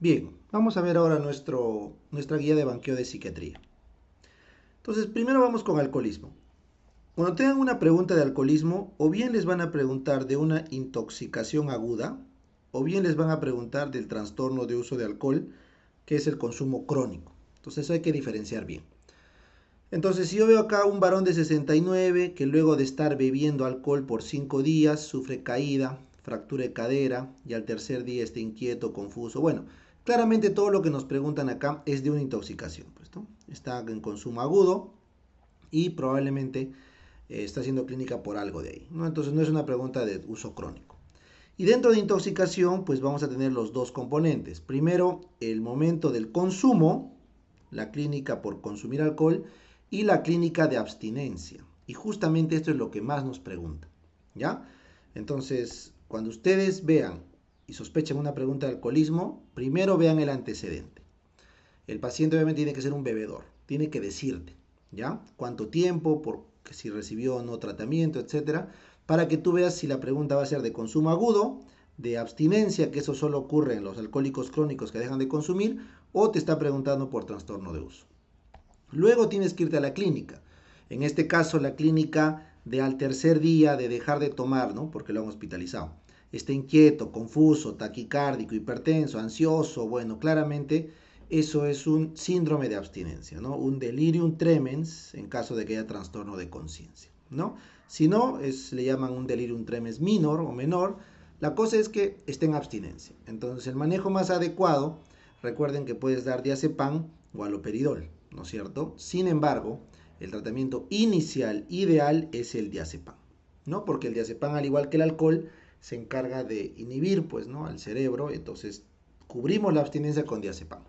Bien, vamos a ver ahora nuestra guía de banqueo de psiquiatría. Entonces, primero vamos con alcoholismo. Cuando tengan una pregunta de alcoholismo, o bien les van a preguntar de una intoxicación aguda, o bien les van a preguntar del trastorno de uso de alcohol, que es el consumo crónico. Entonces, eso hay que diferenciar bien. Entonces, si yo veo acá un varón de 69 que luego de estar bebiendo alcohol por 5 días sufre caída, fractura de cadera y al tercer día está inquieto, confuso. Bueno, claramente todo lo que nos preguntan acá es de una intoxicación. Pues, ¿no? Está en consumo agudo y probablemente está haciendo clínica por algo de ahí, ¿no? Entonces no es una pregunta de uso crónico. Y dentro de intoxicación, pues vamos a tener los dos componentes. Primero, el momento del consumo, la clínica por consumir alcohol, y la clínica de abstinencia. Y justamente esto es lo que más nos pregunta, ¿ya? Entonces, cuando ustedes vean y sospechen una pregunta de alcoholismo, primero vean el antecedente. El paciente obviamente tiene que ser un bebedor, tiene que decirte, ¿ya? Cuánto tiempo, porque si recibió o no tratamiento, etcétera, para que tú veas si la pregunta va a ser de consumo agudo, de abstinencia, que eso solo ocurre en los alcohólicos crónicos que dejan de consumir, o te está preguntando por trastorno de uso. Luego tienes que irte a la clínica. En este caso, la clínica de al tercer día de dejar de tomar, ¿no? Porque lo han hospitalizado. Está inquieto, confuso, taquicárdico, hipertenso, ansioso. Bueno, claramente eso es un síndrome de abstinencia, ¿no? Un delirium tremens en caso de que haya trastorno de conciencia, ¿no? Si no, le llaman un delirium tremens minor o menor. La cosa es que esté en abstinencia. Entonces, el manejo más adecuado, recuerden que puedes dar diazepam o haloperidol, ¿no es cierto? Sin embargo, el tratamiento inicial ideal es el diazepam, ¿no? Porque el diazepam, al igual que el alcohol, se encarga de inhibir, pues, ¿no? Al cerebro, entonces cubrimos la abstinencia con diazepam.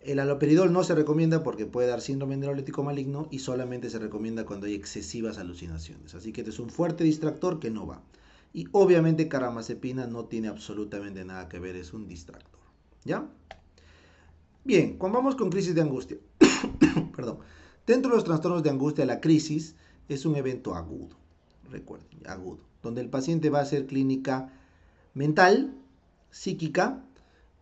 El haloperidol no se recomienda porque puede dar síndrome neuroléptico maligno y solamente se recomienda cuando hay excesivas alucinaciones. Así que este es un fuerte distractor que no va. Y obviamente caramazepina no tiene absolutamente nada que ver, es un distractor. ¿Ya? Bien, cuando vamos con crisis de angustia. Perdón. Dentro de los trastornos de angustia, la crisis es un evento agudo. Recuerden, agudo. Donde el paciente va a hacer clínica mental, psíquica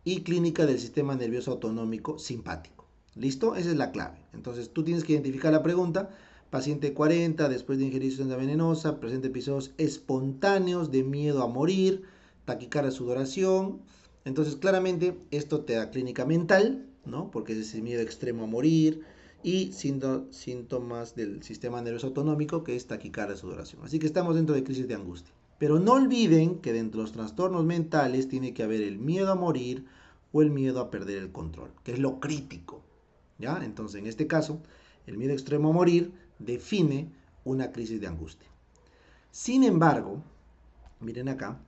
y clínica del sistema nervioso autonómico simpático. ¿Listo? Esa es la clave. Entonces tú tienes que identificar la pregunta. Paciente 40, después de ingerir sustancia venenosa, presenta episodios espontáneos de miedo a morir, taquicardia, sudoración. Entonces claramente esto te da clínica mental, ¿no? Porque es ese miedo extremo a morir y síntomas del sistema nervioso autonómico que es taquicardia, sudoración. Así que estamos dentro de crisis de angustia. Pero no olviden que dentro de los trastornos mentales tiene que haber el miedo a morir o el miedo a perder el control, que es lo crítico. ¿Ya? Entonces, en este caso, el miedo extremo a morir define una crisis de angustia. Sin embargo, miren acá,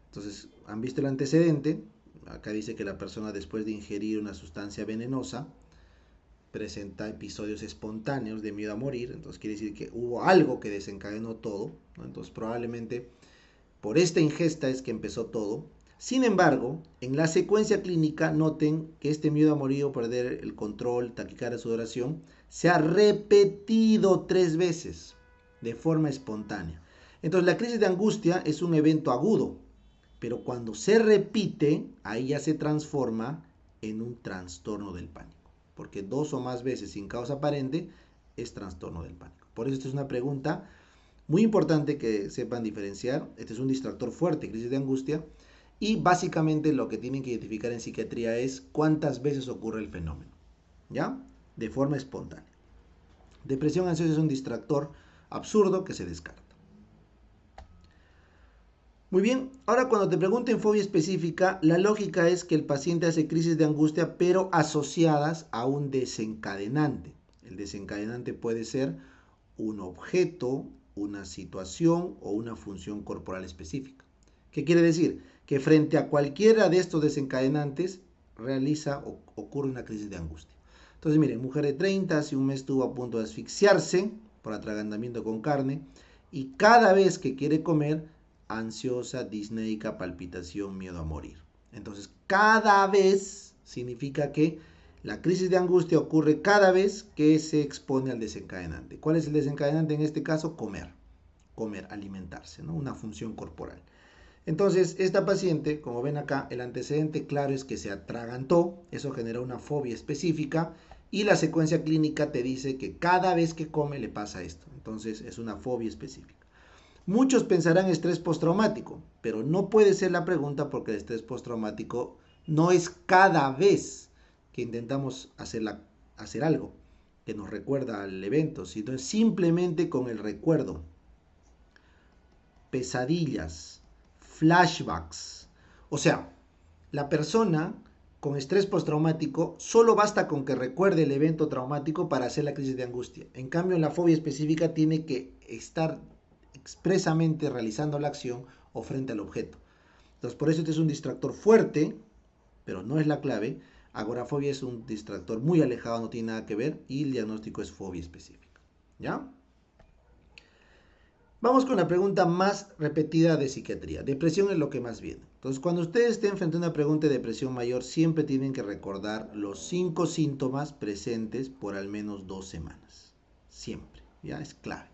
entonces, han visto el antecedente, acá dice que la persona después de ingerir una sustancia venenosa presenta episodios espontáneos de miedo a morir, entonces quiere decir que hubo algo que desencadenó todo, ¿no? Entonces probablemente por esta ingesta es que empezó todo. Sin embargo, en la secuencia clínica noten que este miedo a morir o perder el control, taquicardia, sudoración, se ha repetido 3 veces de forma espontánea. Entonces la crisis de angustia es un evento agudo, pero cuando se repite, ahí ya se transforma en un trastorno del pánico. Porque 2 o más veces sin causa aparente es trastorno del pánico. Por eso esta es una pregunta muy importante que sepan diferenciar. Este es un distractor fuerte, crisis de angustia. Y básicamente lo que tienen que identificar en psiquiatría es cuántas veces ocurre el fenómeno. ¿Ya? De forma espontánea. Depresión ansiosa es un distractor absurdo que se descarta. Muy bien, ahora cuando te pregunten fobia específica, la lógica es que el paciente hace crisis de angustia, pero asociadas a un desencadenante. El desencadenante puede ser un objeto, una situación o una función corporal específica. ¿Qué quiere decir? Que frente a cualquiera de estos desencadenantes realiza o ocurre una crisis de angustia. Entonces, miren, mujer de 30, hace un mes estuvo a punto de asfixiarse por atragantamiento con carne y cada vez que quiere comer, ansiosa, disneica, palpitación, miedo a morir. Entonces, cada vez significa que la crisis de angustia ocurre cada vez que se expone al desencadenante. ¿Cuál es el desencadenante en este caso? Comer, alimentarse, ¿no? Una función corporal. Entonces, esta paciente, como ven acá, el antecedente claro es que se atragantó, eso genera una fobia específica, y la secuencia clínica te dice que cada vez que come le pasa esto. Entonces, es una fobia específica. Muchos pensarán estrés postraumático, pero no puede ser la pregunta porque el estrés postraumático no es cada vez que intentamos hacer algo que nos recuerda al evento, sino es simplemente con el recuerdo. Pesadillas, flashbacks. O sea, la persona con estrés postraumático solo basta con que recuerde el evento traumático para hacer la crisis de angustia. En cambio, en la fobia específica tiene que estar expresamente realizando la acción o frente al objeto. Entonces, por eso este es un distractor fuerte, pero no es la clave. Agorafobia es un distractor muy alejado, no tiene nada que ver, y el diagnóstico es fobia específica. ¿Ya? Vamos con la pregunta más repetida de psiquiatría. Depresión es lo que más viene. Entonces, cuando ustedes estén frente a una pregunta de depresión mayor, siempre tienen que recordar los 5 síntomas presentes por al menos 2 semanas. Siempre, ¿ya? Es clave.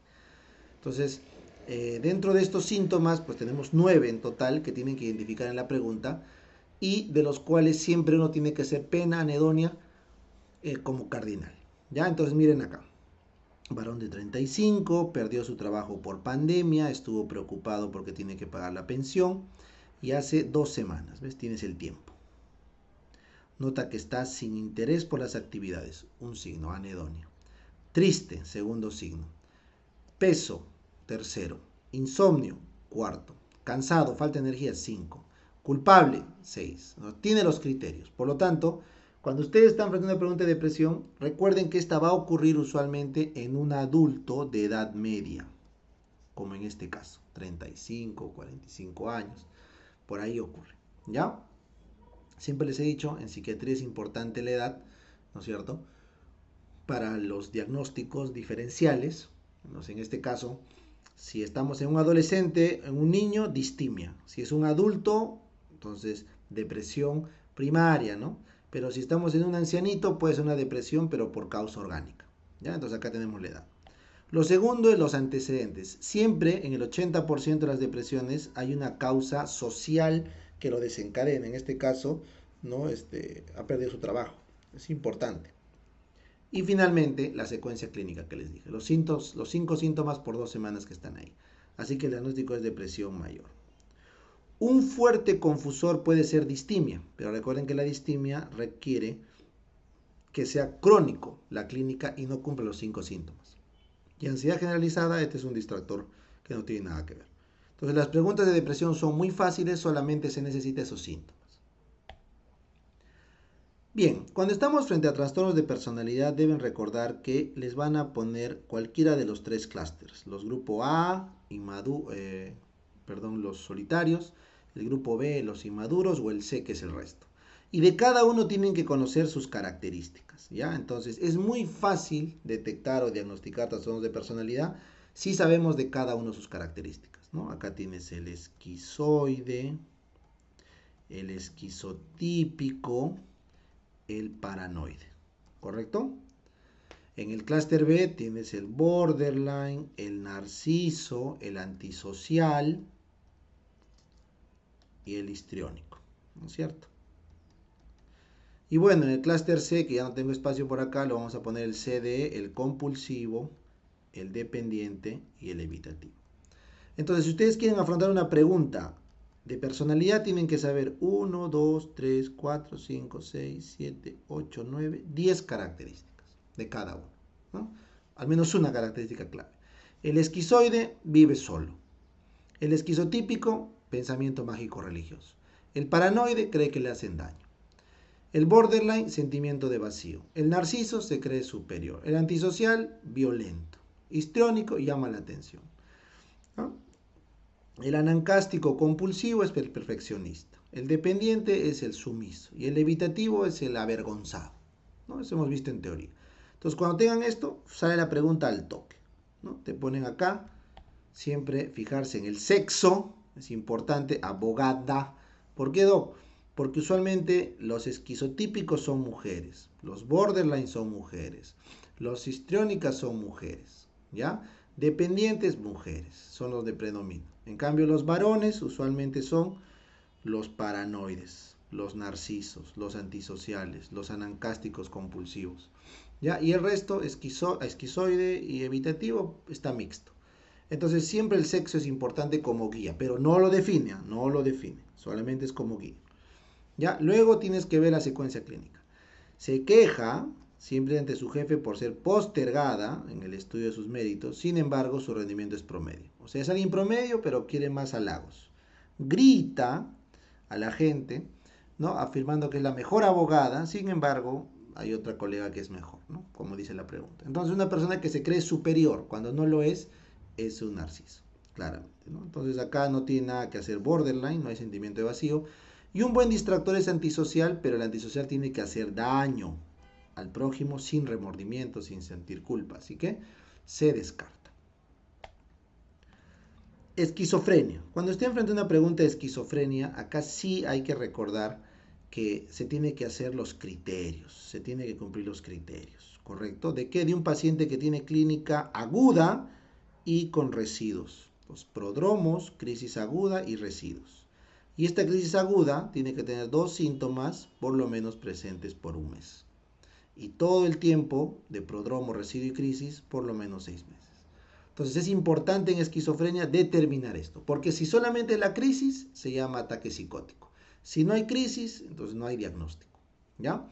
Entonces, dentro de estos síntomas, pues tenemos 9 en total que tienen que identificar en la pregunta y de los cuales siempre uno tiene que hacer pena, anedonia como cardinal. ¿Ya? Entonces, miren acá. Varón de 35, perdió su trabajo por pandemia, estuvo preocupado porque tiene que pagar la pensión y hace 2 semanas, ¿ves? Tienes el tiempo. Nota que está sin interés por las actividades, un signo, anedonia. Triste, segundo signo. Peso, tercero. Insomnio, cuarto. Cansado, falta de energía, 5. Culpable, 6. ¿No? Tiene los criterios. Por lo tanto, cuando ustedes están frente a una pregunta de depresión, recuerden que esta va a ocurrir usualmente en un adulto de edad media, como en este caso, 35, 45 años, por ahí ocurre, ¿ya? Siempre les he dicho, en psiquiatría es importante la edad, ¿no es cierto?, para los diagnósticos diferenciales. Entonces, en este caso, si estamos en un adolescente, en un niño, distimia. Si es un adulto, entonces depresión primaria, ¿no? Pero si estamos en un ancianito, puede ser una depresión, pero por causa orgánica. ¿Ya? Entonces acá tenemos la edad. Lo segundo es los antecedentes. Siempre en el 80% de las depresiones hay una causa social que lo desencadena. En este caso, ¿no? Ha perdido su trabajo. Es importante. Y finalmente, la secuencia clínica que les dije. Los 5 síntomas por 2 semanas que están ahí. Así que el diagnóstico es depresión mayor. Un fuerte confusor puede ser distimia, pero recuerden que la distimia requiere que sea crónico la clínica y no cumple los 5 síntomas. Y ansiedad generalizada, este es un distractor que no tiene nada que ver. Entonces las preguntas de depresión son muy fáciles, solamente se necesita esos síntomas. Bien, cuando estamos frente a trastornos de personalidad deben recordar que les van a poner cualquiera de los 3 clústeres. Los grupo A, los solitarios, el grupo B, los inmaduros, o el C, que es el resto. Y de cada uno tienen que conocer sus características, ¿ya? Entonces es muy fácil detectar o diagnosticar trastornos de personalidad si sabemos de cada uno sus características, ¿no? Acá tienes el esquizoide, el esquizotípico, el paranoide, ¿correcto? En el clúster B tienes el borderline, el narciso, el antisocial y el histriónico, ¿no es cierto? Y bueno, en el clúster C, que ya no tengo espacio por acá, lo vamos a poner el CDE, el compulsivo, el dependiente y el evitativo. Entonces, si ustedes quieren afrontar una pregunta de personalidad, tienen que saber 1, 2, 3, 4, 5, 6, 7, 8, 9, 10 características de cada uno, ¿no? Al menos una característica clave. El esquizoide vive solo. El esquizotípico, pensamiento mágico religioso. El paranoide cree que le hacen daño. El borderline, sentimiento de vacío. El narciso se cree superior. El antisocial, violento. Histriónico, llama la atención, ¿no? El anancástico compulsivo es el perfeccionista. El dependiente es el sumiso. Y el evitativo es el avergonzado, ¿no? Eso hemos visto en teoría. Entonces, cuando tengan esto, sale la pregunta al toque, ¿no? Te ponen acá, siempre fijarse en el sexo, es importante, abogada. ¿Por qué, Doc? Porque usualmente los esquizotípicos son mujeres, los borderline son mujeres, los histriónicas son mujeres, ¿ya? Dependientes, mujeres, son los de predominio. En cambio, los varones usualmente son los paranoides, los narcisos, los antisociales, los anancásticos compulsivos. ¿Ya? Y el resto, esquizoide y evitativo, está mixto. Entonces siempre el sexo es importante como guía, pero no lo define, solamente es como guía. ¿Ya? Luego tienes que ver la secuencia clínica. Se queja siempre ante su jefe por ser postergada en el estudio de sus méritos, sin embargo su rendimiento es promedio. O sea, es alguien promedio, pero quiere más halagos. Grita a la gente, ¿no? Afirmando que es la mejor abogada, sin embargo, hay otra colega que es mejor, ¿no? Como dice la pregunta. Entonces, una persona que se cree superior cuando no lo es un narciso, claramente, ¿no? Entonces, acá no tiene nada que hacer borderline, no hay sentimiento de vacío. Y un buen distractor es antisocial, pero el antisocial tiene que hacer daño al prójimo sin remordimiento, sin sentir culpa. Así que se descarta. Esquizofrenia. Cuando esté enfrente a una pregunta de esquizofrenia, acá sí hay que recordar que se tiene que hacer los criterios, se tiene que cumplir los criterios, ¿correcto? ¿De qué? De un paciente que tiene clínica aguda y con residuos. Los prodromos, crisis aguda y residuos. Y esta crisis aguda tiene que tener 2 síntomas por lo menos presentes por un mes. Y todo el tiempo de prodromo, residuo y crisis por lo menos 6 meses. Entonces es importante en esquizofrenia determinar esto, porque si solamente es la crisis, se llama ataque psicótico. Si no hay crisis, entonces no hay diagnóstico. ¿Ya?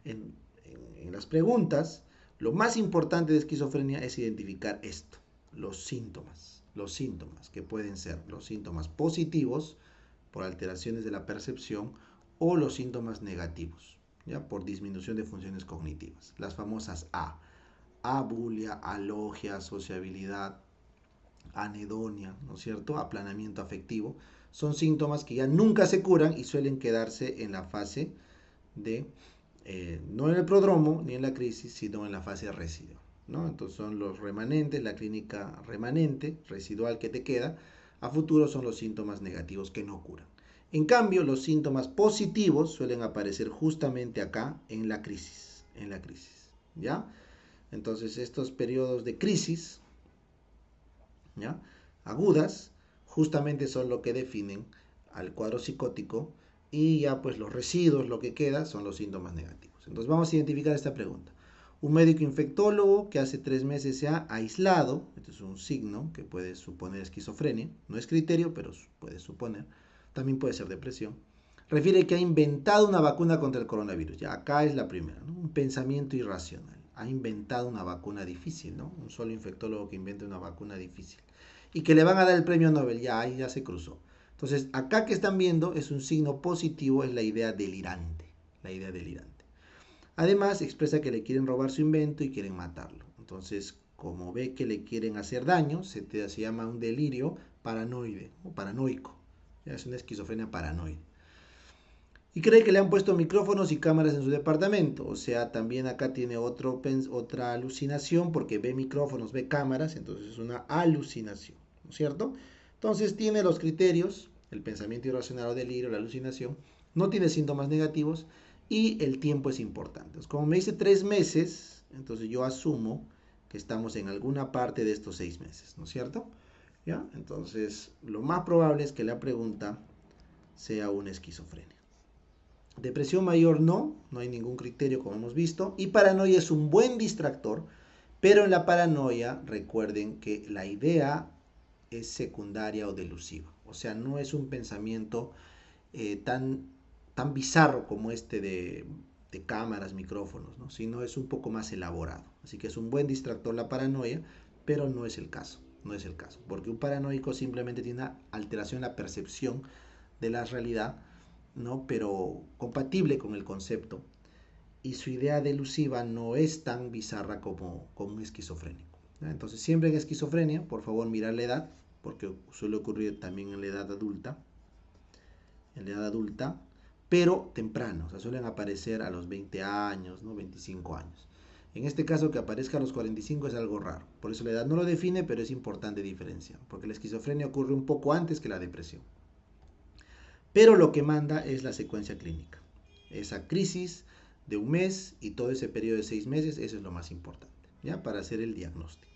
En las preguntas, lo más importante de esquizofrenia es identificar esto, los síntomas que pueden ser los síntomas positivos por alteraciones de la percepción o los síntomas negativos, ¿ya? Por disminución de funciones cognitivas, las famosas abulia, alogia, sociabilidad, anedonia, ¿no es cierto? Aplanamiento afectivo, son síntomas que ya nunca se curan y suelen quedarse en la fase de, no en el prodromo ni en la crisis, sino en la fase residual, ¿no? Entonces son los remanentes, la clínica remanente, residual que te queda, a futuro son los síntomas negativos que no curan. En cambio, los síntomas positivos suelen aparecer justamente acá en la crisis, ¿ya? Entonces estos periodos de crisis, ¿ya? Agudas, justamente son lo que definen al cuadro psicótico y ya pues los residuos, lo que queda, son los síntomas negativos. Entonces vamos a identificar esta pregunta. Un médico infectólogo que hace 3 meses se ha aislado, esto es un signo que puede suponer esquizofrenia, no es criterio, pero puede suponer, también puede ser depresión, refiere que ha inventado una vacuna contra el coronavirus. Ya acá es la primera, ¿no? Un pensamiento irracional. Ha inventado una vacuna difícil, ¿no? Un solo infectólogo que invente una vacuna difícil. Y que le van a dar el premio Nobel, ya ahí ya se cruzó. Entonces, acá que están viendo es un signo positivo, es la idea delirante. La idea delirante. Además, expresa que le quieren robar su invento y quieren matarlo. Entonces, como ve que le quieren hacer daño, se llama un delirio paranoide o paranoico. Ya es una esquizofrenia paranoide. Y cree que le han puesto micrófonos y cámaras en su departamento. O sea, también acá tiene otra alucinación porque ve micrófonos, ve cámaras, entonces es una alucinación, ¿no es cierto? Entonces tiene los criterios, el pensamiento irracional o delirio, la alucinación, no tiene síntomas negativos y el tiempo es importante. Entonces, como me dice 3 meses, entonces yo asumo que estamos en alguna parte de estos 6 meses, ¿no es cierto? ¿Ya? Entonces, lo más probable es que la pregunta sea una esquizofrenia. Depresión mayor no hay ningún criterio como hemos visto. Y paranoia es un buen distractor, pero en la paranoia recuerden que la idea es secundaria o delusiva. O sea, no es un pensamiento tan bizarro como este de cámaras, micrófonos, ¿no? Sino es un poco más elaborado. Así que es un buen distractor la paranoia, pero no es el caso. No es el caso, porque un paranoico simplemente tiene una alteración en la percepción de la realidad, ¿no? Pero compatible con el concepto. Y su idea delusiva no es tan bizarra como un esquizofrénico. ¿Ya? Entonces, siempre en esquizofrenia, por favor, mirar la edad, porque suele ocurrir también en la edad adulta. Pero temprano, o sea, suelen aparecer a los 20 años, ¿no? 25 años. En este caso, que aparezca a los 45 es algo raro. Por eso la edad no lo define, pero es importante diferenciar, porque la esquizofrenia ocurre un poco antes que la depresión. Pero lo que manda es la secuencia clínica. Esa crisis de un mes y todo ese periodo de 6 meses, eso es lo más importante, ¿ya? Para hacer el diagnóstico.